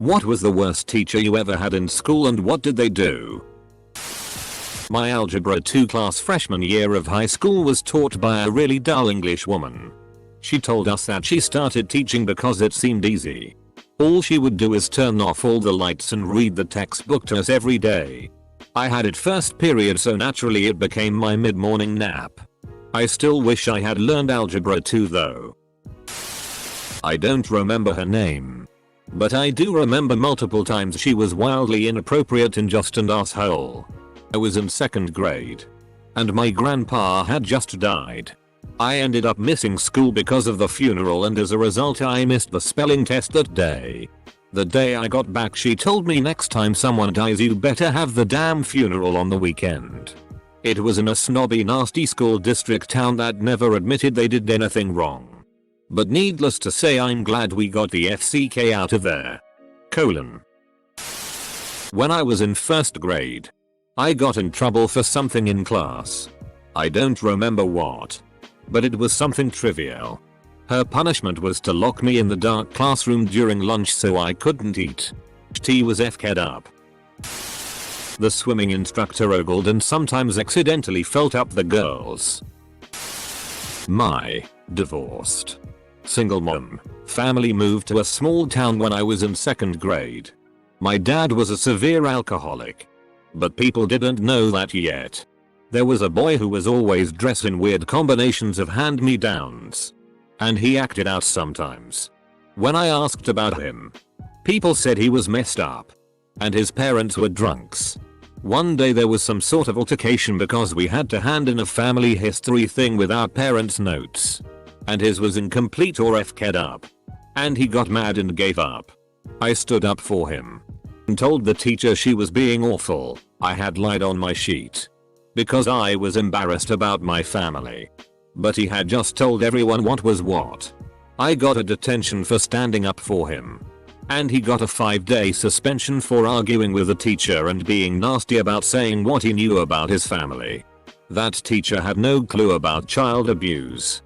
What was the worst teacher you ever had in school and what did they do? My Algebra 2 class freshman year of high school was taught by a really dull English woman. She told us that she started teaching because it seemed easy. All she would do is turn off all the lights and read the textbook to us every day. I had it first period, so naturally it became my mid-morning nap. I still wish I had learned Algebra 2 though. I don't remember her name, but I do remember multiple times she was wildly inappropriate and just an asshole. I was in 2nd grade, and my grandpa had just died. I ended up missing school because of the funeral, and as a result I missed the spelling test that day. The day I got back she told me, next time someone dies you better have the damn funeral on the weekend. It was in a snobby nasty school district town that never admitted they did anything wrong. But needless to say, I'm glad we got the FCK out of there. When I was in 1st grade, I got in trouble for something in class. I don't remember what, but it was something trivial. Her punishment was to lock me in the dark classroom during lunch so I couldn't eat. She was FK'd up. The swimming instructor ogled and sometimes accidentally felt up the girls. My divorced single mom family moved to a small town when I was in 2nd grade. My dad was a severe alcoholic, but people didn't know that yet. There was a boy who was always dressed in weird combinations of hand-me-downs, and he acted out sometimes. When I asked about him, people said he was messed up, and his parents were drunks. One day there was some sort of altercation because we had to hand in a family history thing with our parents' notes, and his was incomplete or FK'd up, and he got mad and gave up. I stood up for him and told the teacher she was being awful. I had lied on my sheet because I was embarrassed about my family, but he had just told everyone what was what. I got a detention for standing up for him, and he got a 5-day suspension for arguing with the teacher and being nasty about saying what he knew about his family. That teacher had no clue about child abuse.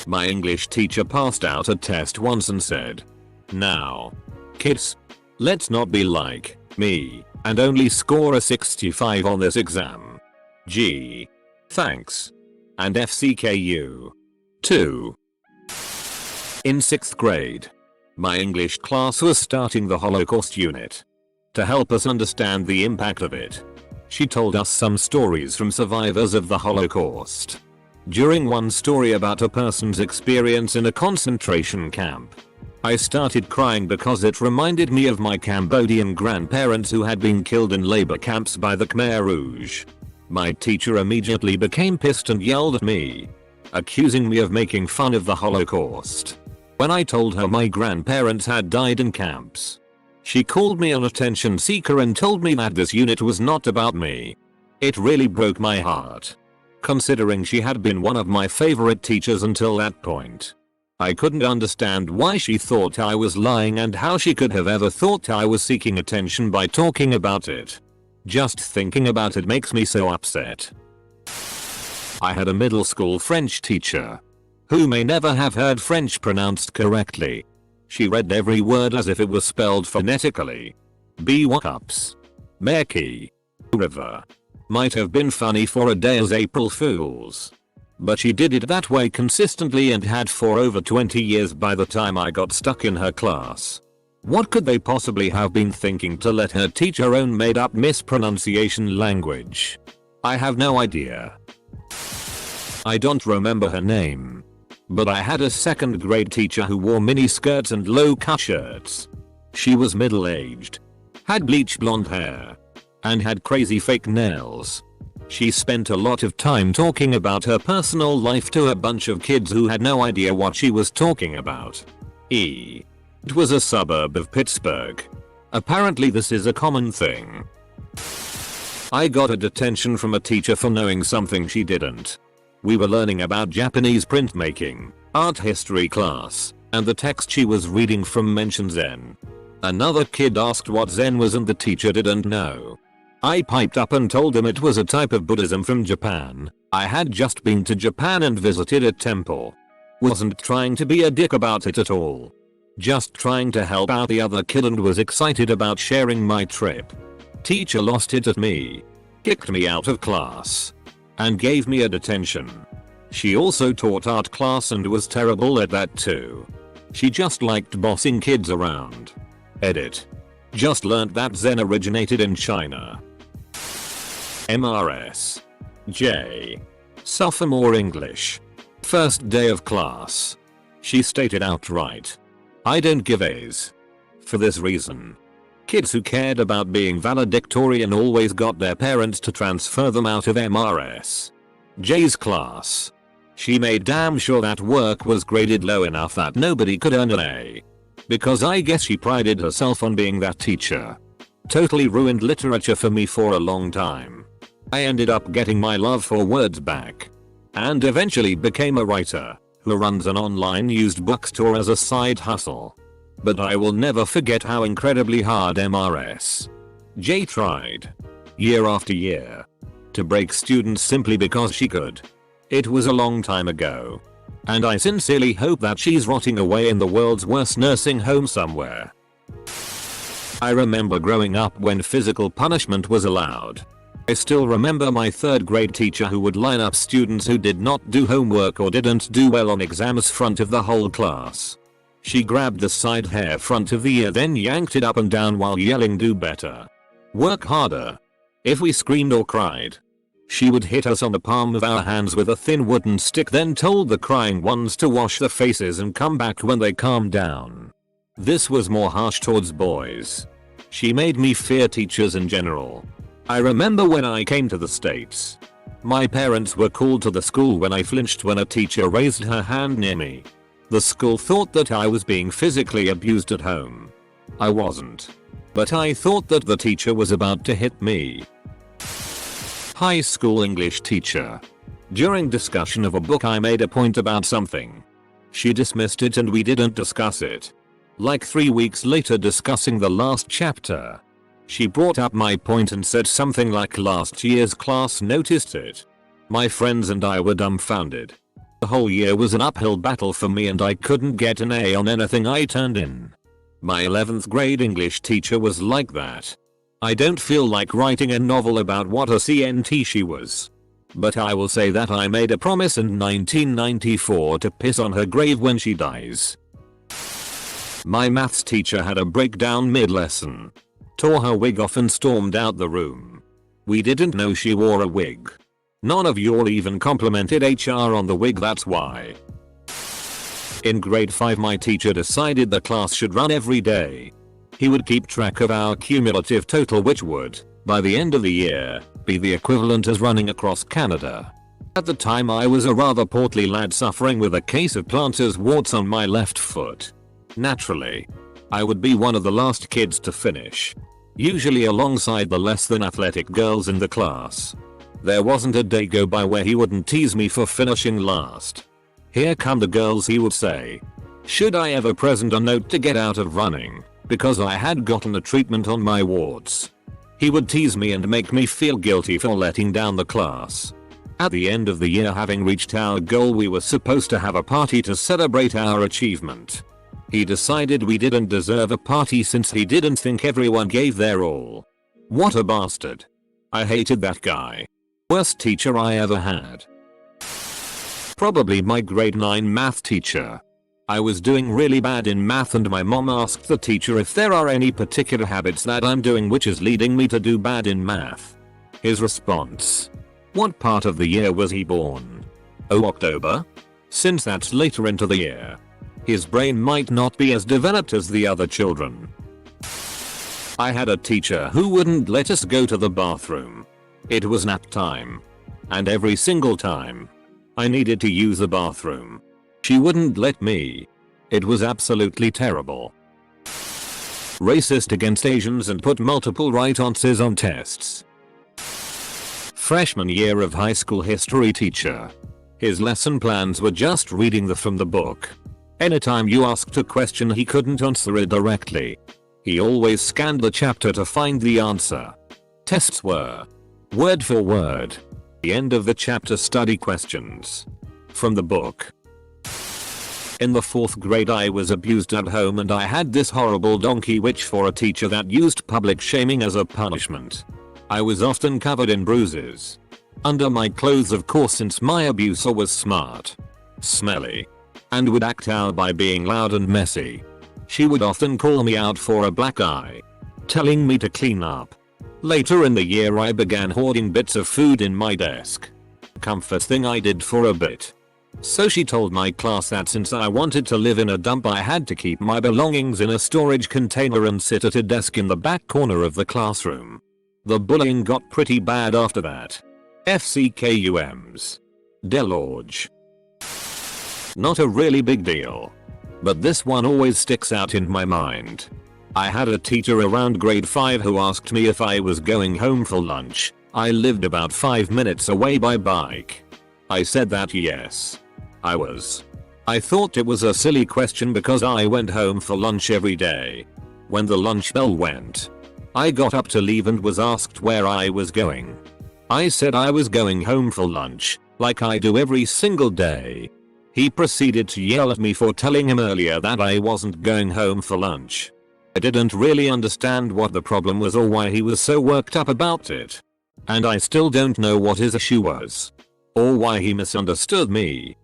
My English teacher passed out a test once and said, "Now, kids, let's not be like me and only score a 65 on this exam. Gee, thanks. And FCKU. too." In 6th grade, my English class was starting the Holocaust unit. To help us understand the impact of it, she told us some stories from survivors of the Holocaust. During one story about a person's experience in a concentration camp, I started crying because it reminded me of my Cambodian grandparents who had been killed in labor camps by the Khmer Rouge. My teacher immediately became pissed and yelled at me, accusing me of making fun of the Holocaust. When I told her my grandparents had died in camps, she called me an attention seeker and told me that this unit was not about me. It really broke my heart, considering she had been one of my favorite teachers until that point. I couldn't understand why she thought I was lying and how she could have ever thought I was seeking attention by talking about it. Just thinking about it makes me so upset. I had a middle school French teacher who may never have heard French pronounced correctly. She read every word as if it was spelled phonetically. Cups. Merky. River. Might have been funny for a day as April Fools, but she did it that way consistently and had for over 20 years by the time I got stuck in her class. What could they possibly have been thinking to let her teach her own made up mispronunciation language? I have no idea. I don't remember her name, but I had a 2nd grade teacher who wore mini skirts and low cut shirts. She was middle aged, had bleach blonde hair, and had crazy fake nails. She spent a lot of time talking about her personal life to a bunch of kids who had no idea what she was talking about. It was a suburb of Pittsburgh. Apparently this is a common thing. I got a detention from a teacher for knowing something she didn't. We were learning about Japanese printmaking, art history class, and the text she was reading from mentioned Zen. Another kid asked what Zen was and the teacher didn't know. I piped up and told him it was a type of Buddhism from Japan. I had just been to Japan and visited a temple. Wasn't trying to be a dick about it at all. Just trying to help out the other kid and was excited about sharing my trip. Teacher lost it at me. Kicked me out of class. And gave me a detention. She also taught art class and was terrible at that too. She just liked bossing kids around. Edit. Just learned that Zen originated in China. MRS. J. Sophomore English. First day of class. She stated outright, "I don't give A's." For this reason. Kids who cared about being valedictorian always got their parents to transfer them out of MRS. J's class. She made damn sure that work was graded low enough that nobody could earn an A. Because I guess she prided herself on being that teacher. Totally ruined literature for me for a long time. I ended up getting my love for words back. And eventually became a writer who runs an online used bookstore as a side hustle. But I will never forget how incredibly hard MRS. J tried. Year after year. To break students simply because she could. It was a long time ago. And I sincerely hope that she's rotting away in the world's worst nursing home somewhere. I remember growing up when physical punishment was allowed. I still remember my 3rd grade teacher who would line up students who did not do homework or didn't do well on exams front of the whole class. She grabbed the side hair front of the ear then yanked it up and down while yelling, "Do better. Work harder." If we screamed or cried, she would hit us on the palm of our hands with a thin wooden stick then told the crying ones to wash their faces and come back when they calmed down. This was more harsh towards boys. She made me fear teachers in general. I remember when I came to the States. My parents were called to the school when I flinched when a teacher raised her hand near me. The school thought that I was being physically abused at home. I wasn't. But I thought that the teacher was about to hit me. High school English teacher. During discussion of a book I made a point about something. She dismissed it and we didn't discuss it. Like 3 weeks later discussing the last chapter. She brought up my point and said something like last year's class noticed it. My friends and I were dumbfounded. The whole year was an uphill battle for me and I couldn't get an A on anything I turned in. My 11th grade English teacher was like that. I don't feel like writing a novel about what a CNT she was. But I will say that I made a promise in 1994 to piss on her grave when she dies. My maths teacher had a breakdown mid-lesson. Tore her wig off and stormed out the room. We didn't know she wore a wig. None of y'all even complimented HR on the wig, that's why. In grade 5 my teacher decided the class should run every day. He would keep track of our cumulative total which would, by the end of the year, be the equivalent as running across Canada. At the time I was a rather portly lad suffering with a case of plantar's warts on my left foot. Naturally, I would be one of the last kids to finish. Usually alongside the less than athletic girls in the class. There wasn't a day go by where he wouldn't tease me for finishing last. "Here come the girls," he would say. Should I ever present a note to get out of running, because I had gotten a treatment on my warts. He would tease me and make me feel guilty for letting down the class. At the end of the year, having reached our goal, we were supposed to have a party to celebrate our achievement. He decided we didn't deserve a party since he didn't think everyone gave their all. What a bastard. I hated that guy. Worst teacher I ever had. Probably my grade 9 math teacher. I was doing really bad in math and my mom asked the teacher if there are any particular habits that I'm doing which is leading me to do bad in math. His response: "What part of the year was he born?" "Oh, October?" Since that's later into the year. His brain might not be as developed as the other children. I had a teacher who wouldn't let us go to the bathroom. It was nap time. And every single time I needed to use the bathroom, she wouldn't let me. It was absolutely terrible. Racist against Asians and put multiple right answers on tests. Freshman year of high school history teacher. His lesson plans were just reading from the book. Anytime you asked a question he couldn't answer it directly. He always scanned the chapter to find the answer. Tests were word for word. The end of the chapter study questions. From the book. In the 4th grade I was abused at home and I had this horrible donkey witch for a teacher that used public shaming as a punishment. I was often covered in bruises. Under my clothes of course, since my abuser was smart, smelly, and would act out by being loud and messy. She would often call me out for a black eye, telling me to clean up. Later in the year I began hoarding bits of food in my desk. Comfort thing I did for a bit. So she told my class that since I wanted to live in a dump I had to keep my belongings in a storage container and sit at a desk in the back corner of the classroom. The bullying got pretty bad after that. FCKUMs. Delorge. Not a really big deal, but this one always sticks out in my mind. I had a teacher around grade 5 who asked me if I was going home for lunch. I lived about 5 minutes away by bike. I said that yes, I was. I thought it was a silly question because I went home for lunch every day. When the lunch bell went, I got up to leave and was asked where I was going. I said I was going home for lunch, like I do every single day. He proceeded to yell at me for telling him earlier that I wasn't going home for lunch. I didn't really understand what the problem was or why he was so worked up about it. And I still don't know what his issue was, or why he misunderstood me.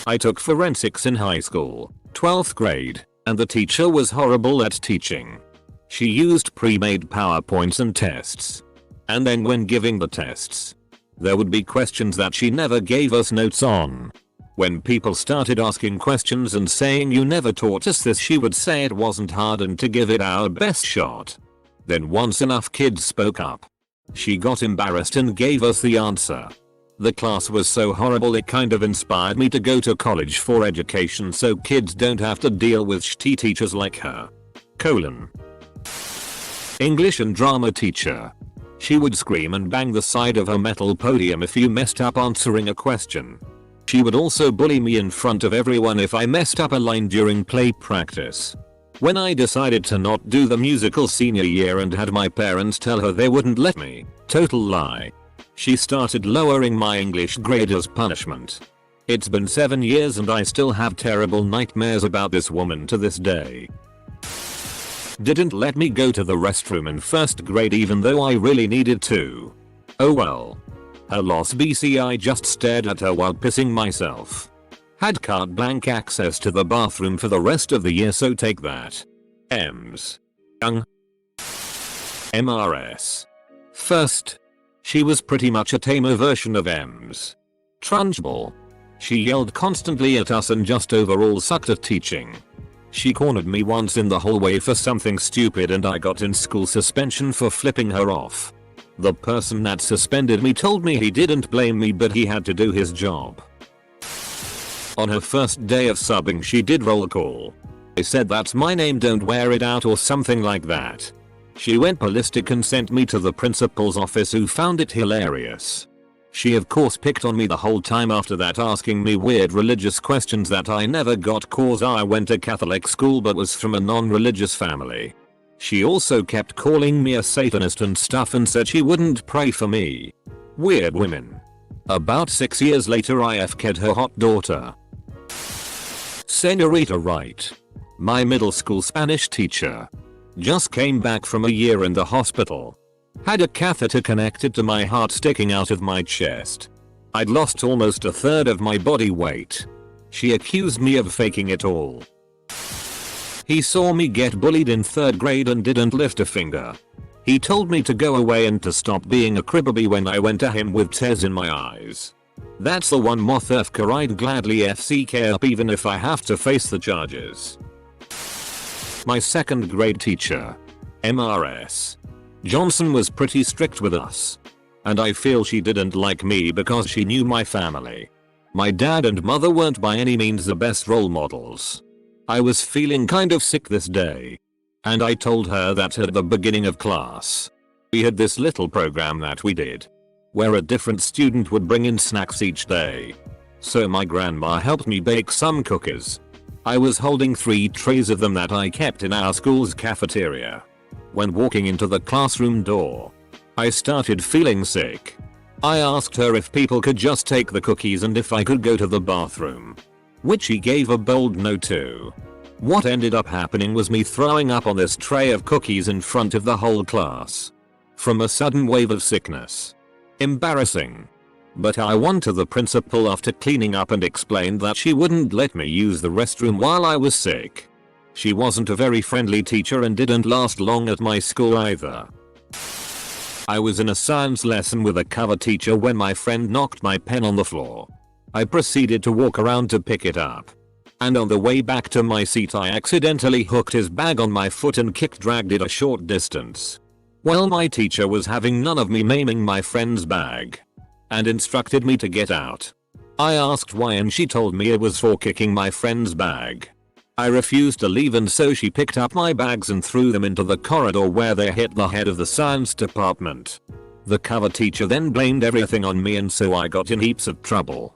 I took forensics in high school, 12th grade, and the teacher was horrible at teaching. She used pre-made PowerPoints and tests. And then when giving the tests, there would be questions that she never gave us notes on. When people started asking questions and saying you never taught us this, she would say it wasn't hard and to give it our best shot. Then once enough kids spoke up, she got embarrassed and gave us the answer. The class was so horrible it kind of inspired me to go to college for education so kids don't have to deal with shitty teachers like her. English and drama teacher. She would scream and bang the side of her metal podium if you messed up answering a question. She would also bully me in front of everyone if I messed up a line during play practice. When I decided to not do the musical senior year and had my parents tell her they wouldn't let me, total lie, she started lowering my English grade as punishment. It's been 7 years and I still have terrible nightmares about this woman to this day. Didn't let me go to the restroom in 1st grade even though I really needed to. Oh well. Her loss BC, I just stared at her while pissing myself. Had carte blanche access to the bathroom for the rest of the year, so take that. Ems. Young. MRS. First. She was pretty much a tamer version of Ems. Trunchbull. She yelled constantly at us and just overall sucked at teaching. She cornered me once in the hallway for something stupid and I got in school suspension for flipping her off. The person that suspended me told me he didn't blame me but he had to do his job. On her first day of subbing she did roll call. I said that's my name, don't wear it out or something like that. She went ballistic and sent me to the principal's office who found it hilarious. She of course picked on me the whole time after that, asking me weird religious questions that I never got cause I went to Catholic school but was from a non-religious family. She also kept calling me a Satanist and stuff and said she wouldn't pray for me. Weird women. About 6 years later I FK'd her hot daughter. Senorita Wright. My middle school Spanish teacher. Just came back from a year in the hospital. Had a catheter connected to my heart sticking out of my chest. I'd lost almost a third of my body weight. She accused me of faking it all. He saw me get bullied in 3rd grade and didn't lift a finger. He told me to go away and to stop being a cribberby when I went to him with tears in my eyes. That's the one motherfucker I'd gladly FCK up even if I have to face the charges. My 2nd grade teacher. MRS. Johnson was pretty strict with us. And I feel she didn't like me because she knew my family. My dad and mother weren't by any means the best role models. I was feeling kind of sick this day. And I told her that at the beginning of class. We had this little program that we did. Where a different student would bring in snacks each day. So my grandma helped me bake some cookies. I was holding 3 trays of them that I kept in our school's cafeteria. When walking into the classroom door, I started feeling sick. I asked her if people could just take the cookies and if I could go to the bathroom. which he gave a bold no to. What ended up happening was me throwing up on this tray of cookies in front of the whole class. From a sudden wave of sickness. Embarrassing. But I went to the principal after cleaning up and explained that she wouldn't let me use the restroom while I was sick. She wasn't a very friendly teacher and didn't last long at my school either. I was in a science lesson with a cover teacher when my friend knocked my pen on the floor. I proceeded to walk around to pick it up. And on the way back to my seat I accidentally hooked his bag on my foot and dragged it a short distance. Well, my teacher was having none of me maiming my friend's bag. And instructed me to get out. I asked why and she told me it was for kicking my friend's bag. I refused to leave and so she picked up my bags and threw them into the corridor where they hit the head of the science department. The cover teacher then blamed everything on me and so I got in heaps of trouble.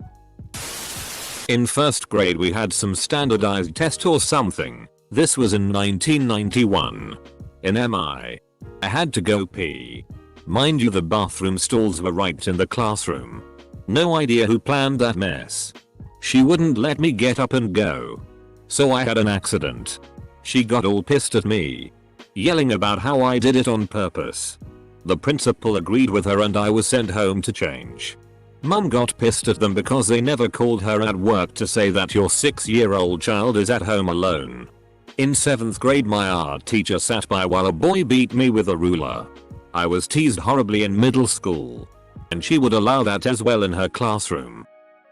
In first grade we had some standardized test or something. This was in 1991. In MI. I had to go pee. Mind you, the bathroom stalls were right in the classroom. No idea who planned that mess. She wouldn't let me get up and go. So I had an accident. She got all pissed at me. Yelling about how I did it on purpose. The principal agreed with her and I was sent home to change. Mum got pissed at them because they never called her at work to say that your 6-year-old child is at home alone. In 7th grade my art teacher sat by while a boy beat me with a ruler. I was teased horribly in middle school. And she would allow that as well in her classroom.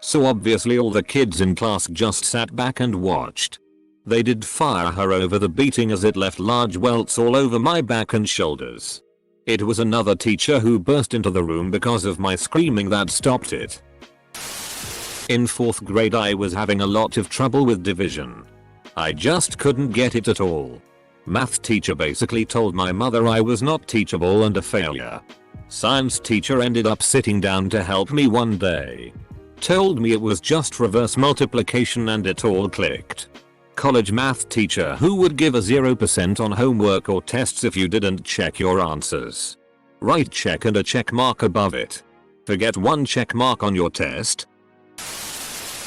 So obviously all the kids in class just sat back and watched. They did fire her over the beating as it left large welts all over my back and shoulders. It was another teacher who burst into the room because of my screaming that stopped it. In 4th grade I was having a lot of trouble with division. I just couldn't get it at all. Math teacher basically told my mother I was not teachable and a failure. Science teacher ended up sitting down to help me one day. Told me it was just reverse multiplication and it all clicked. College math teacher who would give a 0% on homework or tests if you didn't check your answers. Write check and a check mark above it. Forget one check mark on your test.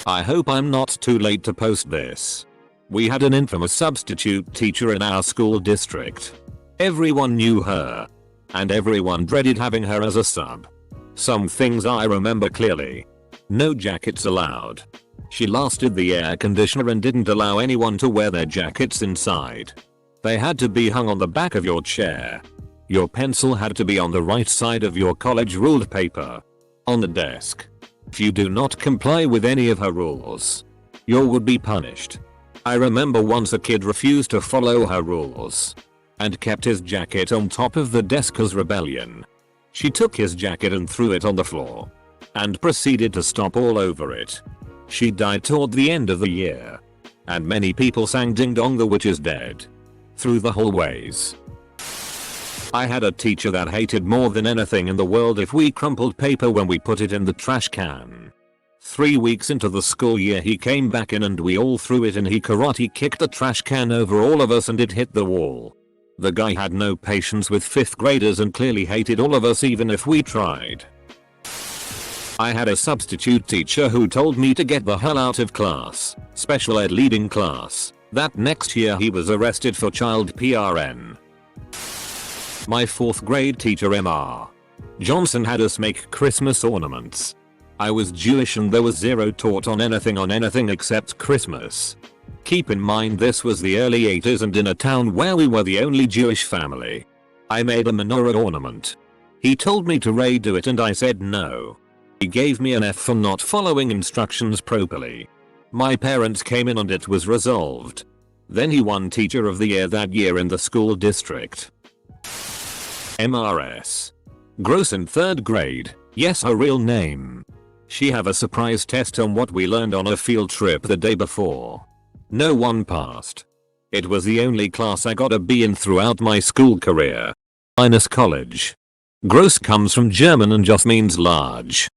I hope I'm not too late to post this. We had an infamous substitute teacher in our school district. Everyone knew her. And everyone dreaded having her as a sub. Some things I remember clearly. No jackets allowed. She lasted the air conditioner and didn't allow anyone to wear their jackets inside. They had to be hung on the back of your chair. Your pencil had to be on the right side of your college ruled paper. On the desk. If you do not comply with any of her rules, you would be punished. I remember once a kid refused to follow her rules. And kept his jacket on top of the desk as rebellion. She took his jacket and threw it on the floor. And proceeded to stomp all over it. She died toward the end of the year. And many people sang Ding Dong the Witch is Dead. Through the hallways. I had a teacher that hated more than anything in the world if we crumpled paper when we put it in the trash can. 3 weeks into the school year he came back in and we all threw it and he karate kicked the trash can over all of us and it hit the wall. The guy had no patience with 5th graders and clearly hated all of us even if we tried. I had a substitute teacher who told me to get the hell out of class, special ed leading class. That next year he was arrested for child PRN. My 4th grade teacher Mr. Johnson had us make Christmas ornaments. I was Jewish and there was zero taught on anything except Christmas. Keep in mind this was the early 80s and in a town where we were the only Jewish family. I made a menorah ornament. He told me to redo it and I said no. He gave me an F for not following instructions properly. My parents came in and it was resolved. Then he won Teacher of the Year that year in the school district. MRS. Gross in 3rd grade, yes her real name. She have a surprise test on what we learned on a field trip the day before. No one passed. It was the only class I got a B in throughout my school career. Minus college. Gross comes from German and just means large.